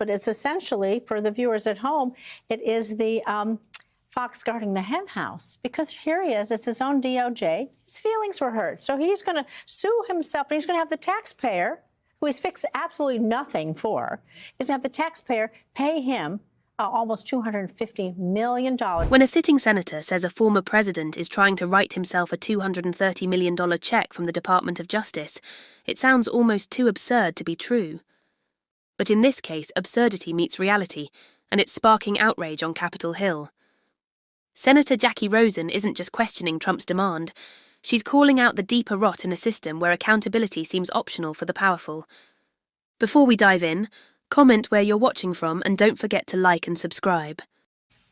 but it's essentially, for the viewers at home, it is the fox guarding the hen house, because here he is, it's his own DOJ. His feelings were hurt. So he's going to sue himself, and he's going to have the taxpayer, who he's fixed absolutely nothing for, he's going to have the taxpayer pay him almost $250 million. When a sitting senator says a former president is trying to write himself a $230 million check from the Department of Justice, it sounds almost too absurd to be true. But in this case, absurdity meets reality, and it's sparking outrage on Capitol Hill. Senator Jacky Rosen isn't just questioning Trump's demand. She's calling out the deeper rot in a system where accountability seems optional for the powerful. Before we dive in, comment where you're watching from and don't forget to like and subscribe.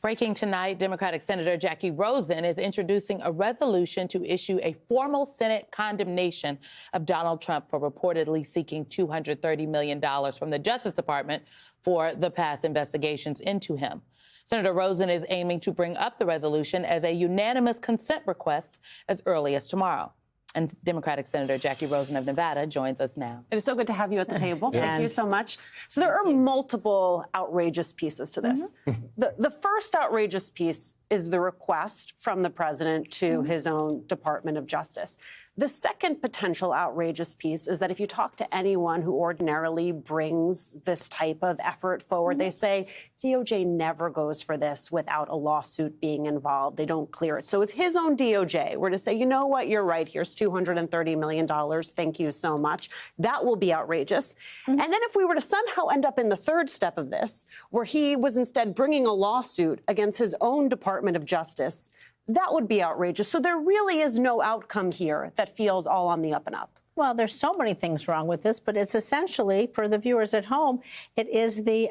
Breaking tonight, Democratic Senator Jacky Rosen is introducing a resolution to issue a formal Senate condemnation of Donald Trump for reportedly seeking $230 million from the Justice Department for the past investigations into him. Senator Rosen is aiming to bring up the resolution as a unanimous consent request as early as tomorrow. And Democratic Senator Jacky Rosen of Nevada joins us now. It is so good to have you at the table. Yes. Thank you so much. So there are multiple outrageous pieces to this. The first outrageous piece is the request from the president to his own Department of Justice. The second potential outrageous piece is that if you talk to anyone who ordinarily brings this type of effort forward, they say DOJ never goes for this without a lawsuit being involved. They don't clear it. So if his own DOJ were to say, you know what, you're right, here's $230 million, thank you so much, that will be outrageous. And then if we were to somehow end up in the third step of this, where he was instead bringing a lawsuit against his own Department of Justice, that would be outrageous. So there really is no outcome here that feels all on the up and up. Well, there's so many things wrong with this, but it's essentially, for the viewers at home, it is the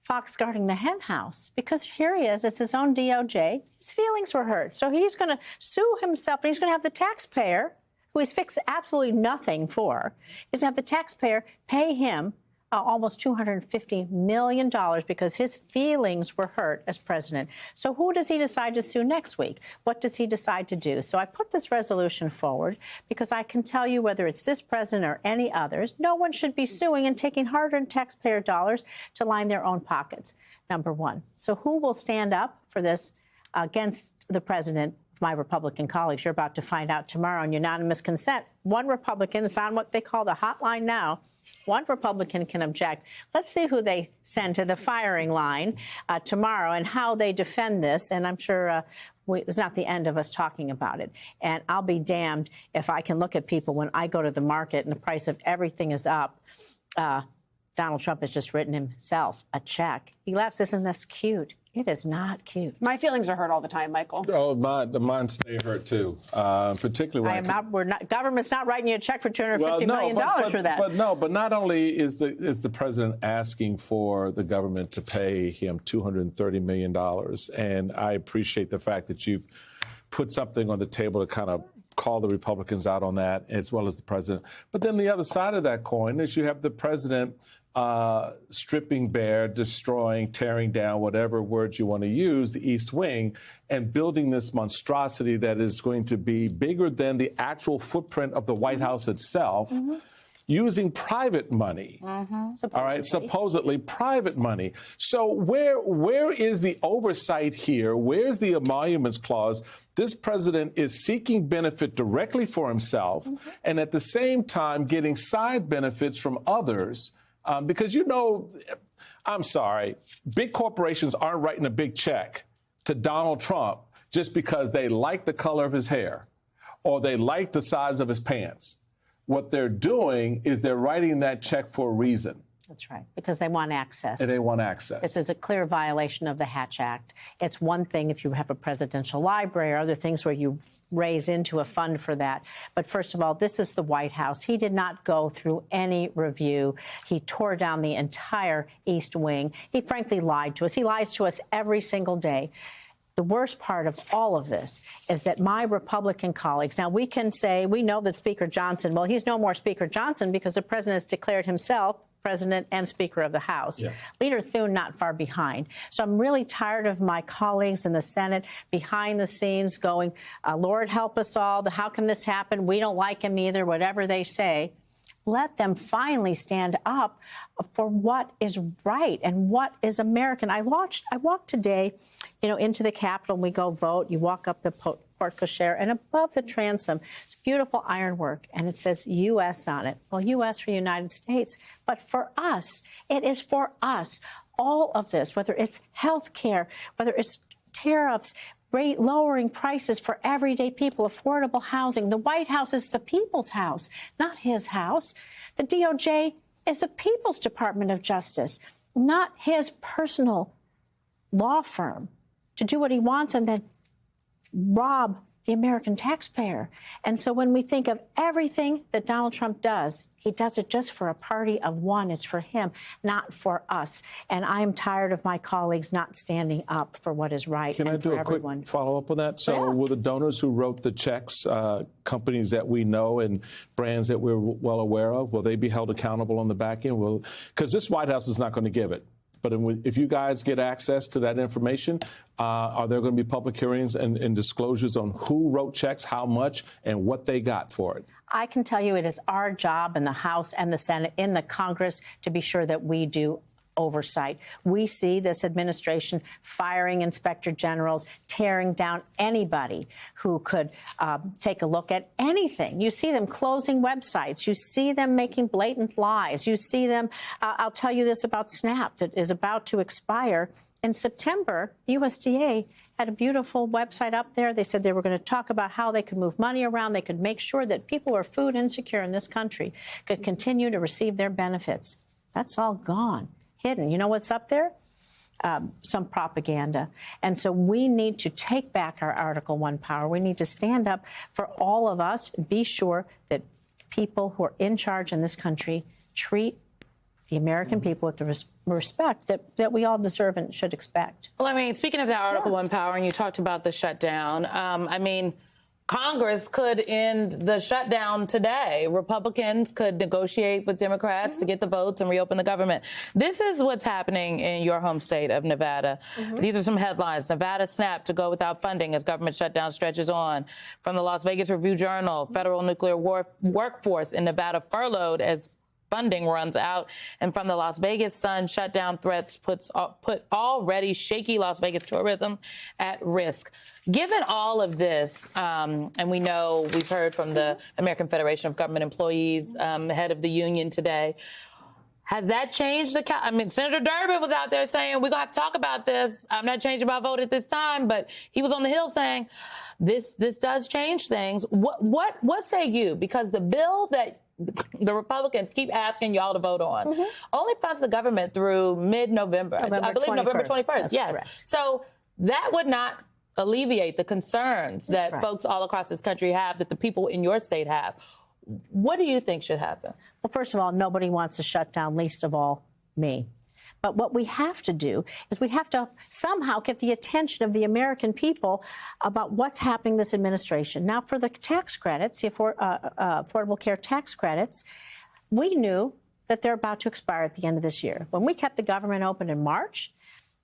fox guarding the hen house, because here he is, it's his own DOJ. His feelings were hurt. So he's going to sue himself, and he's going to have the taxpayer, who he's fixed absolutely nothing for, he's going to have the taxpayer pay him almost $250 million because his feelings were hurt as president. So who does he decide to sue next week? What does he decide to do? So I put this resolution forward because I can tell you, whether it's this president or any others, no one should be suing and taking hard-earned taxpayer dollars to line their own pockets, number one. So who will stand up for this against the president? My Republican colleagues, you're about to find out tomorrow on unanimous consent. One Republican is on what they call the hotline now. One Republican can object. Let's see who they send to the firing line tomorrow and how they defend this. And I'm sure it's not the end of us talking about it. And I'll be damned if I can look at people when I go to the market and the price of everything is up. Donald Trump has just written himself a check. He laughs. Isn't this cute? It is not cute. My feelings are hurt all the time, Michael. Oh, mine stay hurt too. Particularly when government's not writing you a check for $250 million for that. But not only is the president asking for the government to pay him $230 million, and I appreciate the fact that you've put something on the table to kind of call the Republicans out on that, as well as the president. But then the other side of that coin is you have the president stripping bare, destroying, tearing down, whatever words you want to use, the East Wing, and building this monstrosity that is going to be bigger than the actual footprint of the White House itself, using private money. Supposedly private money. So where is the oversight here? Where's the emoluments clause? This president is seeking benefit directly for himself and at the same time getting side benefits from others. Because, you know, I'm sorry, big corporations aren't writing a big check to Donald Trump just because they like the color of his hair or they like the size of his pants. What they're doing is they're writing that check for a reason. That's right, because they want access. And they want access. This is a clear violation of the Hatch Act. It's one thing if you have a presidential library or other things where you raise into a fund for that. But first of all, this is the White House. He did not go through any review. He tore down the entire East Wing. He frankly lied to us. He lies to us every single day. The worst part of all of this is that my Republican colleagues, now we can say, we know that Speaker Johnson, well, he's no more Speaker Johnson because the president has declared himself President and Speaker of the House. Yes. Leader Thune not far behind. So I'm really tired of my colleagues in the Senate behind the scenes going, Lord help us all, how can this happen? We don't like him either, whatever they say. let them finally stand up for what is right and what is American. I walked today, into the Capitol. We go vote. You walk up the porte cochere, and above the transom, it's beautiful ironwork, and it says U.S. on it. Well, U.S. for United States, but for us, it is for us. All of this, whether it's health care, whether it's tariffs, lowering prices for everyday people, affordable housing. The White House is the people's house, not his house. The DOJ is the People's Department of Justice, not his personal law firm to do what he wants and then rob the American taxpayer. And so when we think of everything that Donald Trump does, he does it just for a party of one. It's for him, not for us. And I'm tired of my colleagues not standing up for what is right. Can I do a quick follow-up on that? So will the donors who wrote the checks, companies that we know and brands that we're well aware of, will they be held accountable on the back end? Because this White House is not going to give it. But if you guys get access to that information, are there going to be public hearings and disclosures on who wrote checks, how much, and what they got for it? I can tell you it is our job in the House and the Senate, in the Congress, to be sure that we do oversight. We see this administration firing inspector generals, tearing down anybody who could take a look at anything. You see them closing websites. You see them making blatant lies. You see them, I'll tell you this about SNAP that is about to expire. In September, USDA had a beautiful website up there. They said they were going to talk about how they could move money around. They could make sure that people who are food insecure in this country could continue to receive their benefits. That's all gone. Hidden. You know what's up there? Some propaganda. And so we need to take back our Article I power. We need to stand up for all of us and be sure that people who are in charge in this country treat the American people with the respect that we all deserve and should expect. Well, I mean, speaking of that Article I power, and you talked about the shutdown, Congress could end the shutdown today. Republicans could negotiate with Democrats to get the votes and reopen the government. This is what's happening in your home state of Nevada. These are some headlines. Nevada snapped to go without funding as government shutdown stretches on. From the Las Vegas Review-Journal, federal nuclear workforce in Nevada furloughed as funding runs out. And from the Las Vegas Sun, shutdown threats put already shaky Las Vegas tourism at risk. Given all of this, and we know we've heard from the American Federation of Government Employees, the head of the union today, has that changed Senator Durbin was out there saying, we're going to have to talk about this. I'm not changing my vote at this time, but he was on the Hill saying, this does change things. What say you? Because the bill that the Republicans keep asking y'all to vote on only funds the government through mid-November. I believe November 21st. That's yes. correct. So that would not alleviate the concerns that folks all across this country have, that the people in your state have. What do you think should happen? Well, first of all, nobody wants to shut down, least of all me. But what we have to do is we have to somehow get the attention of the American people about what's happening this administration. Now, for the tax credits, the Affordable Care tax credits, we knew that they're about to expire at the end of this year. When we kept the government open in March,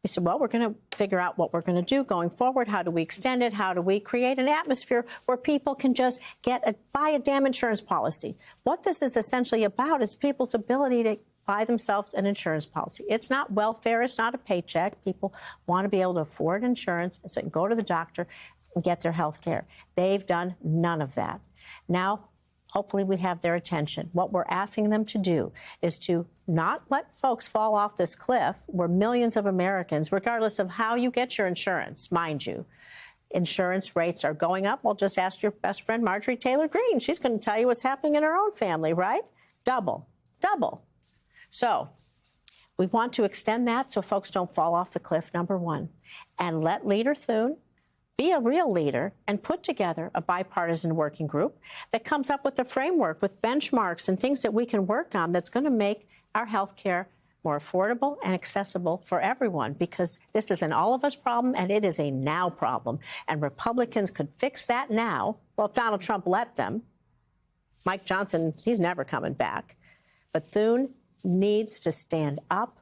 we said, well, we're going to figure out what we're going to do going forward. How do we extend it? How do we create an atmosphere where people can just buy a damn insurance policy? What this is essentially about is people's ability to buy themselves an insurance policy. It's not welfare. It's not a paycheck. People want to be able to afford insurance so they can go to the doctor and get their health care. They've done none of that. Now, hopefully we have their attention. What we're asking them to do is to not let folks fall off this cliff where millions of Americans, regardless of how you get your insurance, mind you, insurance rates are going up. Well, just ask your best friend, Marjorie Taylor Greene. She's going to tell you what's happening in her own family, right? Double. So we want to extend that so folks don't fall off the cliff, number one, and let Leader Thune be a real leader and put together a bipartisan working group that comes up with a framework with benchmarks and things that we can work on that's going to make our health care more affordable and accessible for everyone, because this is an all of us problem and it is a now problem. And Republicans could fix that now. Well, if Donald Trump let them, Mike Johnson, he's never coming back. But Thune needs to stand up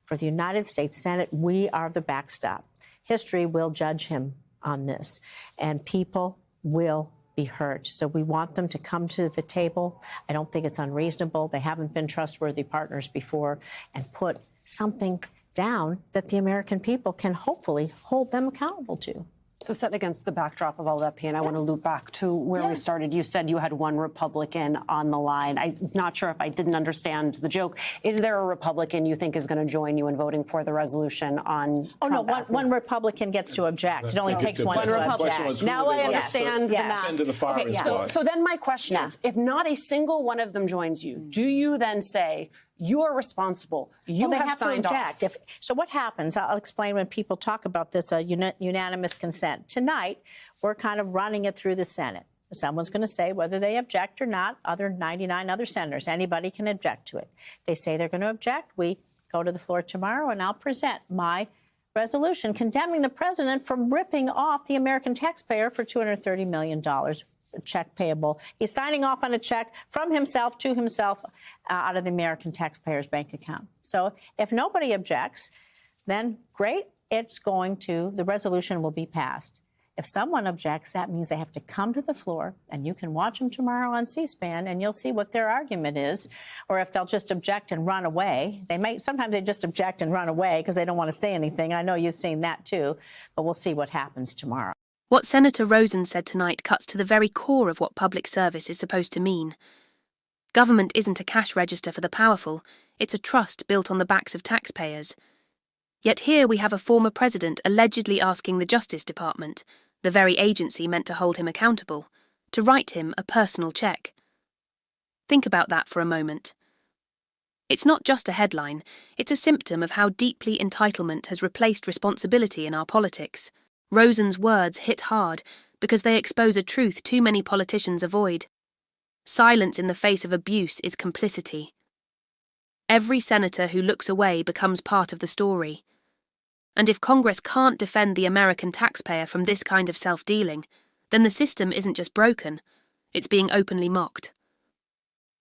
for the United States Senate. We are the backstop. History will judge him on this, and people will be heard. So we want them to come to the table. I don't think it's unreasonable. They haven't been trustworthy partners before, and put something down that the American people can hopefully hold them accountable to. So set against the backdrop of all that, P, and I want to loop back to where we started. You said you had one Republican on the line. I'm not sure if I didn't understand the joke. Is there a Republican you think is going to join you in voting for the resolution on Trump one Republican gets to object. It only takes one to object. Now I understand the math. Send to the firing squad. So then my question is, if not a single one of them joins you, do you then say, you are responsible? You have signed off. So what happens? I'll explain when people talk about this unanimous consent. Tonight, we're kind of running it through the Senate. Someone's going to say whether they object or not. 99 other senators, anybody can object to it. They say they're going to object. We go to the floor tomorrow, and I'll present my resolution condemning the president for ripping off the American taxpayer for $230 million. Check payable. He's signing off on a check from himself to himself out of the American taxpayer's bank account. So if nobody objects, then great, the resolution will be passed. If someone objects, that means they have to come to the floor, and you can watch them tomorrow on C-SPAN, and you'll see what their argument is, or if they'll just object and run away. Sometimes they just object and run away because they don't want to say anything. I know you've seen that too, but we'll see what happens tomorrow. What Senator Rosen said tonight cuts to the very core of what public service is supposed to mean. Government isn't a cash register for the powerful, it's a trust built on the backs of taxpayers. Yet here we have a former president allegedly asking the Justice Department, the very agency meant to hold him accountable, to write him a personal check. Think about that for a moment. It's not just a headline, it's a symptom of how deeply entitlement has replaced responsibility in our politics. Rosen's words hit hard because they expose a truth too many politicians avoid. Silence in the face of abuse is complicity. Every senator who looks away becomes part of the story. And if Congress can't defend the American taxpayer from this kind of self-dealing, then the system isn't just broken, it's being openly mocked.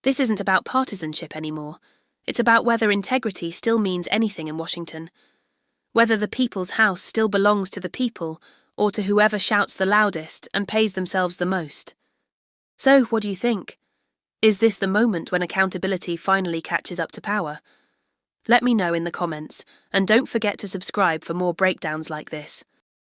This isn't about partisanship anymore. It's about whether integrity still means anything in Washington. Whether the people's house still belongs to the people or to whoever shouts the loudest and pays themselves the most. So, what do you think? Is this the moment when accountability finally catches up to power? Let me know in the comments, and don't forget to subscribe for more breakdowns like this.